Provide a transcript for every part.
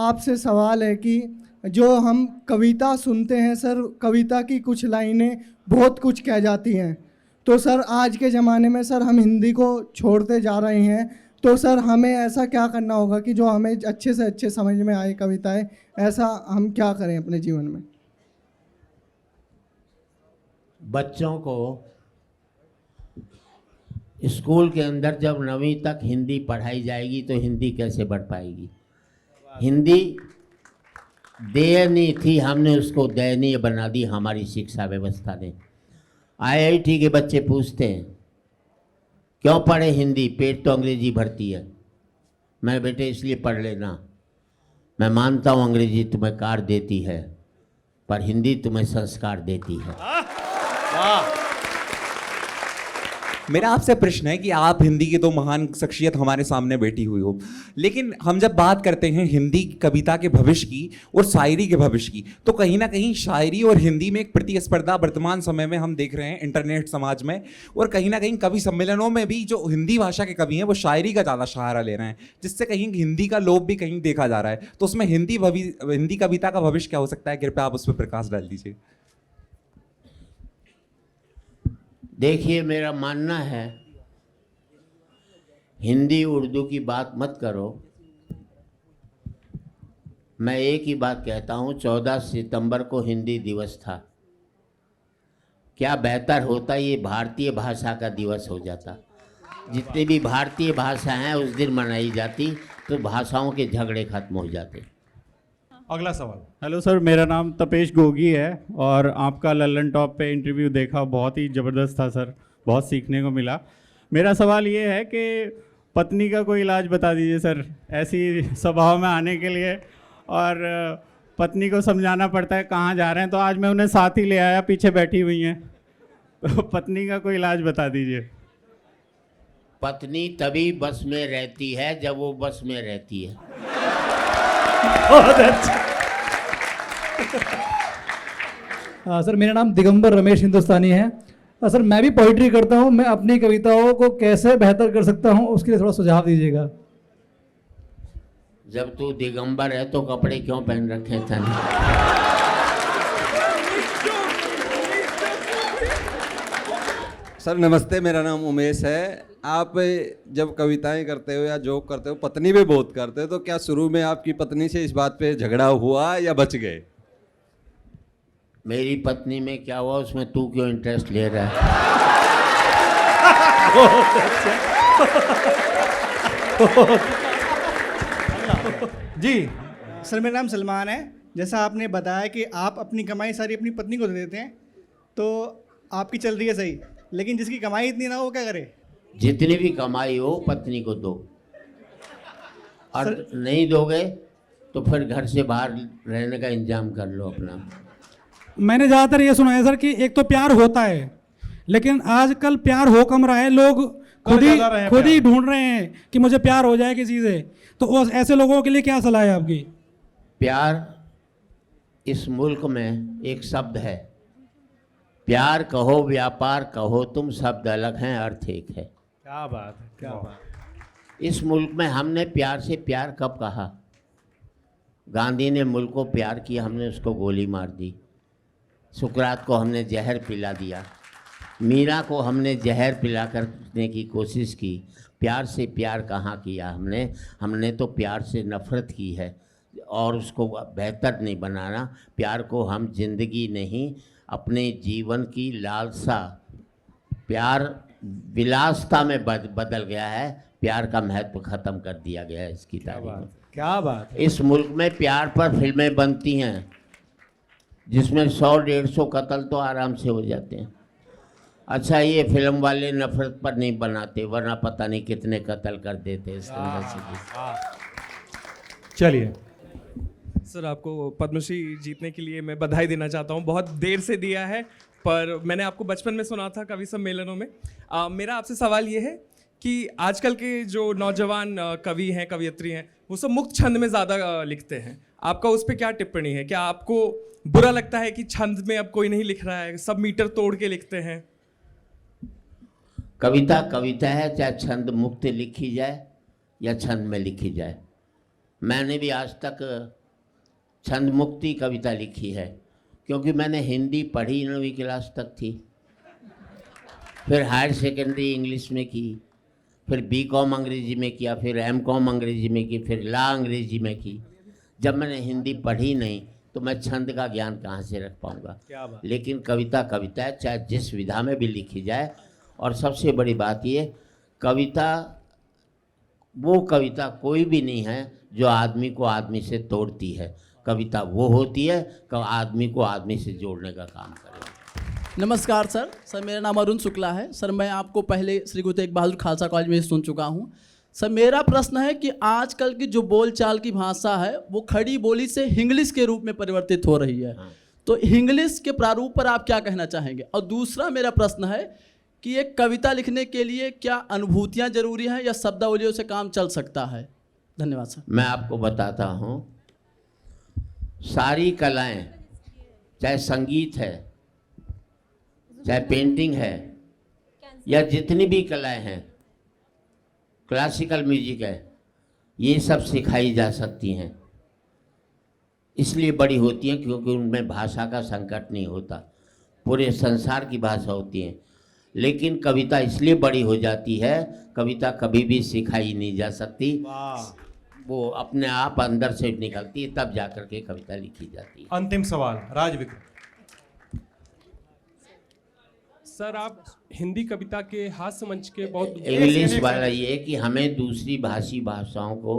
आपसे सवाल है कि जो हम कविता सुनते हैं सर, कविता की कुछ लाइनें बहुत कुछ कह जाती हैं, तो सर आज के ज़माने में सर हम हिंदी को छोड़ते जा रहे हैं, तो सर हमें ऐसा क्या करना होगा कि जो हमें अच्छे से अच्छे समझ में आए कविताएं, ऐसा हम क्या करें अपने जीवन में? बच्चों को स्कूल के अंदर जब 9वीं तक हिंदी पढ़ाई जाएगी तो हिंदी कैसे बढ़ पाएगी? हिंदी दयनीय थी, हमने उसको दयनीय बना दी हमारी शिक्षा व्यवस्था ने। आईआईटी के बच्चे पूछते हैं क्यों पढ़े हिंदी, पेट तो अंग्रेजी भरती है। मैं बेटे इसलिए पढ़ लेना, मैं मानता हूँ अंग्रेजी तुम्हें कार देती है पर हिंदी तुम्हें संस्कार देती है। वाह। मेरा आपसे प्रश्न है कि आप हिंदी की तो महान शख्सियत हमारे सामने बैठी हुई हो, लेकिन हम जब बात करते हैं हिंदी कविता के भविष्य की और शायरी के भविष्य की, तो कहीं ना कहीं शायरी और हिंदी में एक प्रतिस्पर्धा वर्तमान समय में हम देख रहे हैं इंटरनेट समाज में। और कहीं ना कहीं कवि सम्मेलनों में भी जो हिंदी भाषा के कवि हैं वो शायरी का ज़्यादा सहारा ले रहे हैं, जिससे कहीं हिंदी का लोप भी कहीं देखा जा रहा है। तो उसमें हिंदी कविता का भविष्य क्या हो सकता है? कृपया आप उस पर प्रकाश डाल दीजिए। देखिए, मेरा मानना है हिंदी उर्दू की बात मत करो। मैं एक ही बात कहता हूँ, 14 सितंबर को हिंदी दिवस था। क्या बेहतर होता ये भारतीय भाषा का दिवस हो जाता। जितनी भी भारतीय भाषा हैं उस दिन मनाई जाती तो भाषाओं के झगड़े खत्म हो जाते। अगला सवाल। हेलो सर, मेरा नाम तपेश गोगी है और आपका लल्लन टॉप पे इंटरव्यू देखा, बहुत ही ज़बरदस्त था सर, बहुत सीखने को मिला। मेरा सवाल ये है कि पत्नी का कोई इलाज बता दीजिए सर, ऐसी सभाओं में आने के लिए, और पत्नी को समझाना पड़ता है कहाँ जा रहे हैं, तो आज मैं उन्हें साथ ही ले आया, पीछे बैठी हुई हैं, तो पत्नी का कोई इलाज बता दीजिए। पत्नी तभी बस में रहती है जब वो बस में रहती है। बहुत अच्छा। सर, मेरा नाम दिगंबर रमेश हिंदुस्तानी है। सर, मैं भी पोइट्री करता हूँ, मैं अपनी कविताओं को कैसे बेहतर कर सकता हूँ उसके लिए थोड़ा सुझाव दीजिएगा। जब तू दिगंबर है तो कपड़े क्यों पहन रखे थे? सर नमस्ते, मेरा नाम उमेश है। आप जब कविताएं करते हो या जोक करते हो, पत्नी भी बहुत करते हो, तो क्या शुरू में आपकी पत्नी से इस बात पे झगड़ा हुआ या बच गए? मेरी पत्नी में क्या हुआ, उसमें तू क्यों इंटरेस्ट ले रहा है? जी सर, मेरा नाम सलमान है। जैसा आपने बताया कि आप अपनी कमाई सारी अपनी पत्नी को दे देते हैं, तो आपकी चल रही है सही, लेकिन जिसकी कमाई इतनी ना हो वो क्या करे? जितनी भी कमाई हो पत्नी को दो, और नहीं दोगे तो फिर घर से बाहर रहने का इंतजाम कर लो अपना। मैंने ज़्यादातर ये सुना है सर कि एक तो प्यार होता है, लेकिन आजकल प्यार हो कम रहा है, लोग खुद ही ढूंढ रहे हैं कि मुझे प्यार हो जाए किसी से। तो ऐसे लोगों के लिए क्या सलाह है आपकी? प्यार इस मुल्क में एक शब्द है, प्यार कहो व्यापार कहो तुम, शब्द अलग हैं अर्थ एक है। क्या बात है, क्या बात। इस मुल्क में हमने प्यार से प्यार कब कहा? गांधी ने मुल्क को प्यार किया, हमने उसको गोली मार दी। सुकरात को हमने जहर पिला दिया, मीरा को हमने जहर पिला करने की कोशिश की। प्यार से प्यार कहाँ किया हमने तो प्यार से नफ़रत की है, और उसको बेहतर नहीं बनाना। प्यार को हम जिंदगी नहीं, अपने जीवन की लालसा, प्यार विलासता में बदल गया है। प्यार का महत्व ख़त्म कर दिया गया है इसकी तारीख में। क्या बात। इस मुल्क में प्यार पर फिल्में बनती हैं जिसमें 100-150 कत्ल तो आराम से हो जाते हैं। अच्छा, ये फिल्म वाले नफरत पर नहीं बनाते, वरना पता नहीं कितने कत्ल कर देते इसके अंदर से। चलिए सर, आपको पद्मश्री जीतने के लिए मैं बधाई देना चाहता हूँ। बहुत देर से दिया है, पर मैंने आपको बचपन में सुना था कवि सम्मेलनों में। मेरा आपसे सवाल ये है कि आजकल के जो नौजवान कवि हैं, कवयित्री हैं, वो सब मुक्त छंद में ज़्यादा लिखते हैं। आपका उस पर क्या टिप्पणी है? क्या आपको बुरा लगता है कि छंद में अब कोई नहीं लिख रहा है, सब मीटर तोड़ के लिखते हैं? कविता कविता है, चाहे छंद मुक्त लिखी जाए या छंद में लिखी जाए। मैंने भी आज तक छंद मुक्ति कविता लिखी है, क्योंकि मैंने हिंदी पढ़ी 9वीं क्लास तक थी, फिर हायर सेकेंडरी इंग्लिश में की, फिर बीकॉम अंग्रेजी में किया, फिर एमकॉम अंग्रेजी में की, फिर लॉ अंग्रेजी में की। जब मैंने हिंदी पढ़ी नहीं तो मैं छंद का ज्ञान कहाँ से रख पाऊँगा। लेकिन कविता कविता है, चाहे जिस विधा में भी लिखी जाए। और सबसे बड़ी बात ये, कविता वो कविता कोई भी नहीं है जो आदमी को आदमी से तोड़ती है। कविता वो होती है कि आदमी को आदमी से जोड़ने का काम करे। नमस्कार सर मेरा नाम अरुण शुक्ला है। सर मैं आपको पहले श्री गुरु तेग बहादुर खालसा कॉलेज में सुन चुका हूँ। सर मेरा प्रश्न है कि आजकल की जो बोलचाल की भाषा है वो खड़ी बोली से हिंग्लिश के रूप में परिवर्तित हो रही है। तो हिंग्लिश के प्रारूप पर आप क्या कहना चाहेंगे? और दूसरा मेरा प्रश्न है कि एक कविता लिखने के लिए क्या अनुभूतियाँ जरूरी हैं या शब्दावलियों से काम चल सकता है? धन्यवाद सर। मैं आपको बताता हूँ, सारी कलाएं, चाहे संगीत है, चाहे पेंटिंग है, या जितनी भी कलाएं हैं, क्लासिकल म्यूजिक है, ये सब सिखाई जा सकती हैं। इसलिए बड़ी होती हैं क्योंकि उनमें भाषा का संकट नहीं होता, पूरे संसार की भाषा होती है। लेकिन कविता इसलिए बड़ी हो जाती है, कविता कभी भी सिखाई नहीं जा सकती, वो अपने आप अंदर से निकलती है, तब जाकर के कविता लिखी जाती है। अंतिम सवाल राज विक्रम। सर आप हिंदी कविता के हास्य मंच के बहुत इंग्लिश वाला ये कि हमें दूसरी भाषी भाषाओं को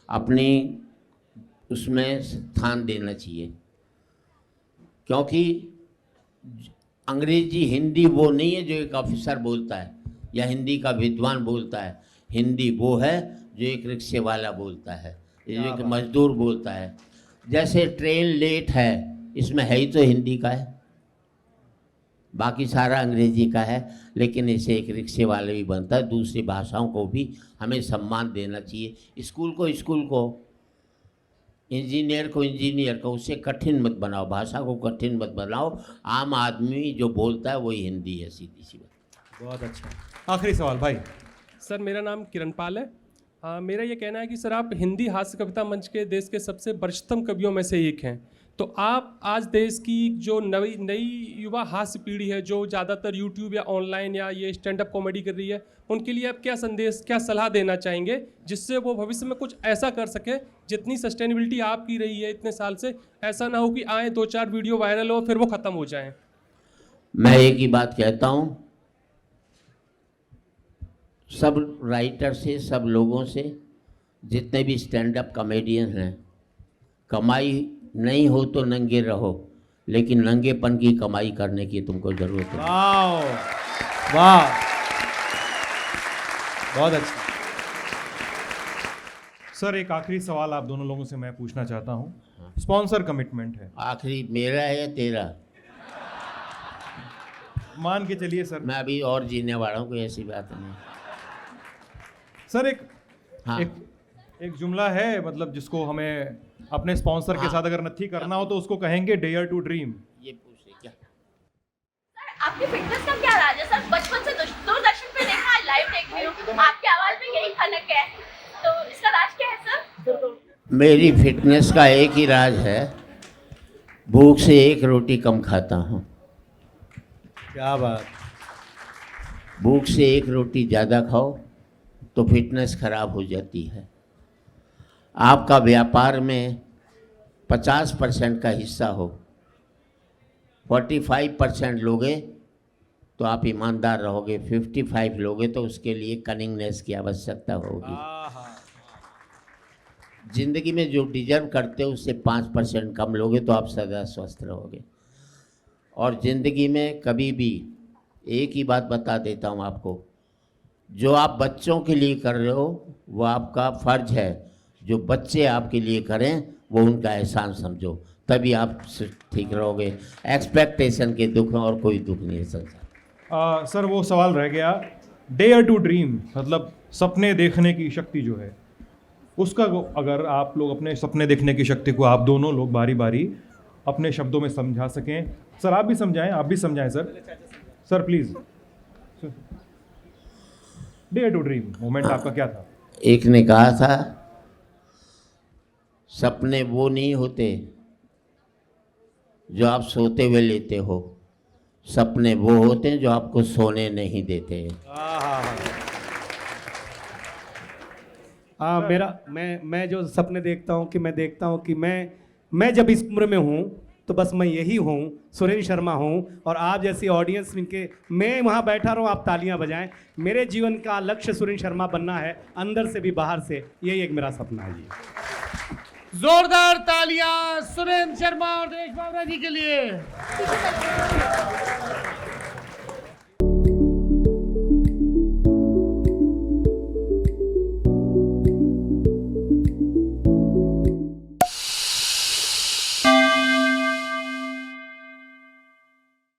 अपनी उसमें स्थान देना चाहिए, क्योंकि अंग्रेजी हिंदी वो नहीं है जो एक ऑफिसर बोलता है या हिंदी का विद्वान बोलता है। हिंदी वो है जो एक रिक्शे वाला बोलता है, जो एक मजदूर बोलता है। जैसे ट्रेन लेट है, इसमें है ही तो हिंदी का है, बाकी सारा अंग्रेजी का है, लेकिन इसे एक रिक्शे वाले भी बनता है। दूसरी भाषाओं को भी हमें सम्मान देना चाहिए। स्कूल को, इंजीनियर को इंजीनियर को, उससे कठिन मत बनाओ, भाषा को कठिन मत बनाओ। आम आदमी जो बोलता है वही हिंदी है, सीधी सी बात। बहुत अच्छा। आखिरी सवाल भाई। सर मेरा नाम किरण पाल है। मेरा ये कहना है कि सर आप हिंदी हास्य कविता मंच के देश के सबसे वरिष्ठतम कवियों में से एक हैं। तो आप आज देश की जो नई युवा हास्य पीढ़ी है जो ज़्यादातर यूट्यूब या ऑनलाइन या ये स्टैंड अप कॉमेडी कर रही है, उनके लिए आप क्या संदेश, क्या सलाह देना चाहेंगे जिससे वो भविष्य में कुछ ऐसा कर सके? जितनी सस्टेनेबिलिटी आपकी रही है इतने साल से, ऐसा ना हो कि आए 2-4 वीडियो वायरल हो फिर वो ख़त्म हो जाएं। मैं एक ही बात कहता हूँ, सब राइटर से, सब लोगों से, जितने भी स्टैंड अप कॉमेडियन हैं, कमाई नहीं हो तो नंगे रहो, लेकिन नंगेपन की कमाई करने की तुमको जरूरत है। वाह, बहुत अच्छा। सर एक आखिरी सवाल आप दोनों लोगों से मैं पूछना चाहता हूँ। स्पॉन्सर कमिटमेंट है, आखिरी मेरा है या तेरा? मान के चलिए सर। मैं अभी और जीने वाला हूँ, कोई ऐसी बात नहीं। सर एक हाँ। एक जुमला है, मतलब जिसको हमें अपने स्पॉन्सर के साथ अगर नथी करना हो तो उसको कहेंगे डेयर टू ड्रीम। ये पूछे क्या? सर आपकी फिटनेस का क्या राज है? सर बचपन से दूरदर्शन पे देखा, लाइव देख रही हूँ, आपकी आवाज में यही खनक है, तो इसका राज क्या है सर? मेरी फिटनेस का एक ही राज है, भूख से एक रोटी कम खाता हूँ। क्या बात। भूख से एक रोटी ज़्यादा खाओ तो फिटनेस खराब हो जाती है। आपका व्यापार में 50% का हिस्सा हो, 45% लोगे तो आप ईमानदार रहोगे, 55 लोगे तो उसके लिए कनिंगनेस की आवश्यकता होगी। जिंदगी में जो डिजर्व करते हो उससे 5% कम लोगे तो आप सदा स्वस्थ रहोगे। और ज़िंदगी में कभी भी, एक ही बात बता देता हूँ आपको, जो आप बच्चों के लिए कर रहे हो वो आपका फ़र्ज है, जो बच्चे आपके लिए करें वो उनका एहसान समझो, तभी आप ठीक रहोगे। एक्सपेक्टेशन के दुख हैं और कोई दुख नहीं है संसार। सर वो सवाल रह गया, डेयर टू ड्रीम मतलब सपने देखने की शक्ति जो है, उसका अगर आप लोग अपने सपने देखने की शक्ति को आप दोनों लोग बारी बारी अपने शब्दों में समझा सकें। सर आप भी समझाएं sir please. Dare to dream moment आपका क्या था? एक ने कहा था सपने वो नहीं होते जो आप सोते हुए लेते हो, सपने वो होते हैं जो आपको सोने नहीं देते। मैं जो सपने देखता हूँ कि मैं देखता हूँ कि मैं जब इस उम्र में हूँ तो बस मैं यही हूँ, सुरेंद्र शर्मा हूँ, और आप जैसी ऑडियंस इनके, मैं वहाँ बैठा रहूँ, आप तालियां बजाएं। मेरे जीवन का लक्ष्य सुरेंद्र शर्मा बनना है, अंदर से भी बाहर से, यही एक मेरा सपना है जी। जोरदार तालियां सुरेंद्र शर्मा और देश बाबरा जी के लिए।